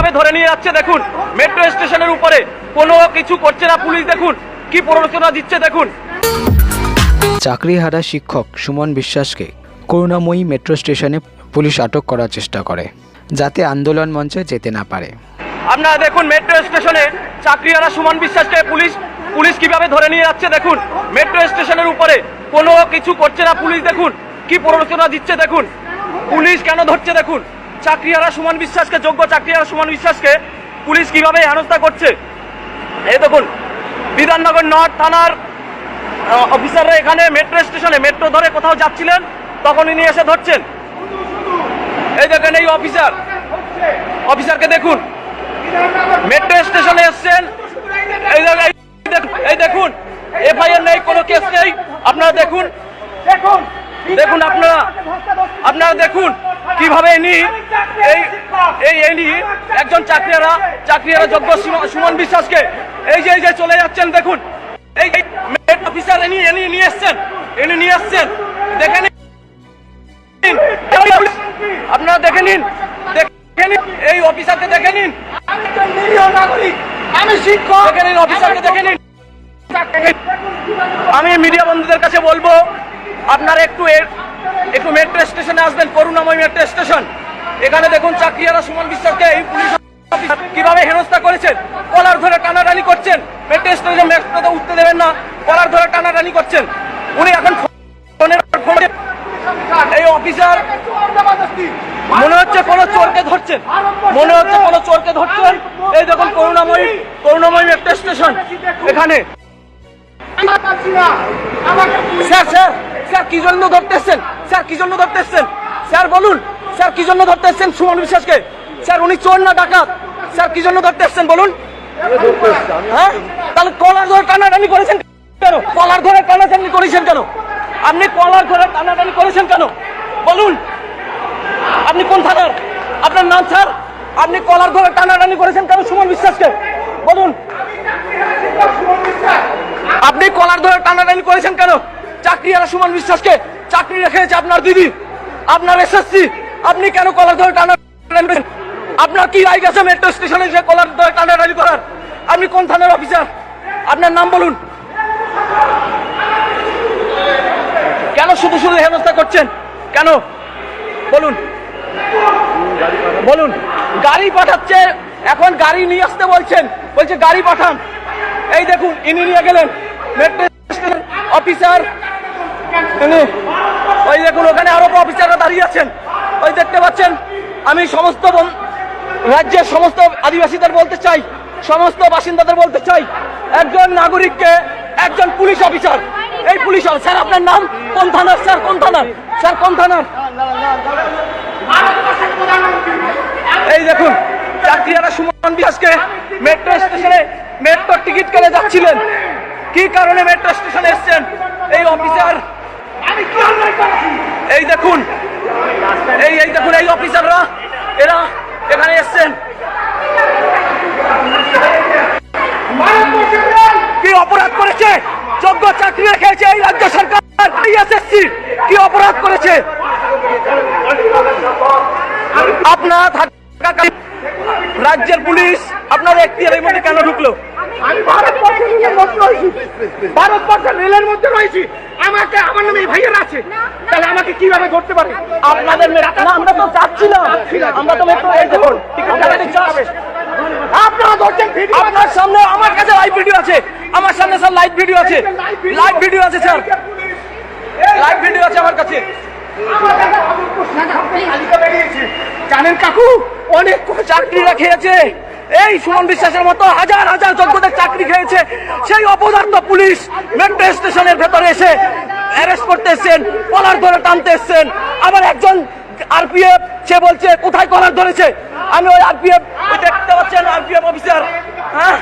কিভাবে ধরে নিয়ে যাচ্ছে দেখুন। মেট্রো স্টেশনের উপরে কোনো কিছু করছে না পুলিশ, দেখুন কি প্ররোচনা দিচ্ছে দেখুন। চাকরিহারা শিক্ষক সুমন বিশ্বাসকে করুণাময়ী মেট্রো স্টেশনে পুলিশ আটক করার চেষ্টা করে, যাতে আন্দোলন মঞ্চে যেতে না পারে। আপনারা দেখুন মেট্রো স্টেশনে চাকরিহারা সুমন বিশ্বাসকে পুলিশ কিভাবে ধরে নিয়ে যাচ্ছে দেখুন। মেট্রো স্টেশনের উপরে কোনো কিছু করছে না পুলিশ, দেখুন কি প্ররোচনা দিচ্ছে দেখুন। পুলিশ কেন ধরছে দেখুন। চাকরিহারা সুমন বিশ্বাসকে, যোগ্য চাকরিহারা সুমন বিশ্বাসকে পুলিশ কিভাবে হেনস্থা করছে। এই দেখুন বিধাননগর নর্থ থানার অফিসাররা এখানে মেট্রো স্টেশনে মেট্রো ধরে কোথাও যাচ্ছিলেন, তখন ইনি এসে ধরছেন। এই দেখেন এই অফিসারকে দেখুন, মেট্রো স্টেশনে এসছেন। এই দেখুন এফআইআর নেই, কোনো কেস নেই। আপনারা দেখুন আপনারা দেখুন কিভাবে ইনি একজন চাকরিহারা যোগ্য সুমন বিশ্বাসকে এই যে চলে যাচ্ছেন দেখুন। এই মেট্রো অফিসার ইনি নিয়ে আসছেন দেখে নিন, আপনারা দেখে নিন এই অফিসারকে দেখে নিন। আমি শিক্ষক, দেখে নিন অফিসারকে দেখে নিন। আমি মিডিয়া বন্ধুদের কাছে বলবো আপনারা একটু মেট্রো স্টেশনে আসবেন, করুণাময়ী মেট্রো স্টেশন। এখানে দেখুন চাকরিহারা সুমন বিশ্বাসকে এই পুলিশ কিভাবে হেনস্থা করেছেন। কলার ধরে টানাটানি করছেন, মেট্রো স্টেশনে মেট্রোতে উঠতে দেবেন না, কলার ধরে টানাটানি করছেন। উনি এখন এই অফিসার মনে হচ্ছে কোনো চোরকে ধরছেন, এই দেখুন করুণাময়ী মেট্রো স্টেশন। এখানে স্যার কি জন্য ধরতেছেন, স্যার বলুন, স্যার কি জন্য ধরতেছেন সুমন বিশ্বাসকে? স্যার উনি চোর না ডাকাত? স্যার কি জন্য ধরতেছেন বলুন? হ্যাঁ, তাহলে কলার ধরে টানাটানি করেছেন কেন? আপনি কলার ধরে টানাটানি করেছেন কেন বলুন? আপনি কোন থানার? আপনার নাম স্যার? আপনি কলার ধরে টানাটানি করেছেন কেন সুমন বিশ্বাসকে বলুন? আপনি কলার ধরে টানাটানি করেছেন কেন চাকরিহারা সুমন বিশ্বাসকে? চাকরি রেখেছে আপনার দিদি, আপনার এসএসসি, আপনি কেন কলার ধরে টানাটানি করেন? আপনার কি রাইট আছে মেট্রো স্টেশনে এসে কলার ধরে টানাটানি করার? আপনি কোন থানার অফিসার? আপনার নাম বলুন। কেন শুধু হেনস্থা করছেন কেন বলুন? গাড়ি পাঠাচ্ছে, এখন গাড়ি নিয়ে আসতে বলছে গাড়ি পাঠান। এই দেখুন ইনি নিয়ে গেলেন মেট্রো স্টেশন অফিসার। ওই দেখুন ওখানে আরো অফিসাররা দাঁড়িয়ে আছেন, ওই দেখতে পাচ্ছেন। আমি সমস্ত রাজ্যের সমস্ত আদিবাসীদের বলতে চাই, সমস্ত বাসিন্দাদের বলতে চাই, একজন নাগরিককে একজন পুলিশ অফিসার, এই পুলিশ স্যার আপনার নাম? কোন থানার স্যার? কোন থানার? এই দেখুন চাকরিহারা সুমন বিশ্বাসকে মেট্রো স্টেশনে মেট্রোর টিকিট কেটে যাচ্ছিলেন, কি কারণে মেট্রো স্টেশনে এসছেন এই অফিসার? এই দেখুন এই অফিসাররা এরা এখানে এসছেন। কি অপরাধ করেছে? যোগ্য চাকরি রেখেছে এই রাজ্য সরকার, এসএসসি কি অপরাধ করেছে? আপনারা রাজ্যের পুলিশ আপনার এখতিয়ারের মধ্যে কেন ঢুকলো? আমি ভারতবর্ষের রেলের মধ্যে রয়েছি, আমার নামে ভাইয়ের আছে, তাহলে আমাকে কিভাবে ধরতে পারে? আপনাদের আমরা তো চাচ্ছিলাম, আমরা তো মেট্রো আপনারা ধরছেন। আপনার সামনে আমার কাছে লাইভ ভিডিও আছে, আমার সামনে স্যার লাইভ ভিডিও আছে স্যার, লাইভ ভিডিও আছে আমার কাছে। জানেন কাকু, অনেক চাকরিরা খেয়েছে এই সুমন বিশ্বাসের মতো, হাজার যোগ্যদের চাকরি খেয়েছে। সেই অপদার্থ পুলিশ মেট্রো স্টেশনের ভেতরে এসে অ্যারেস্ট করতে এসছেন, কলার ধরে টানতে এসছেন। আবার একজন আরপিএফ সে বলছে কোথায় কলার ধরেছে? আমি ওই আরপিএফ দেখতে পাচ্ছেন, আরপিএফ অফিসার। হ্যাঁ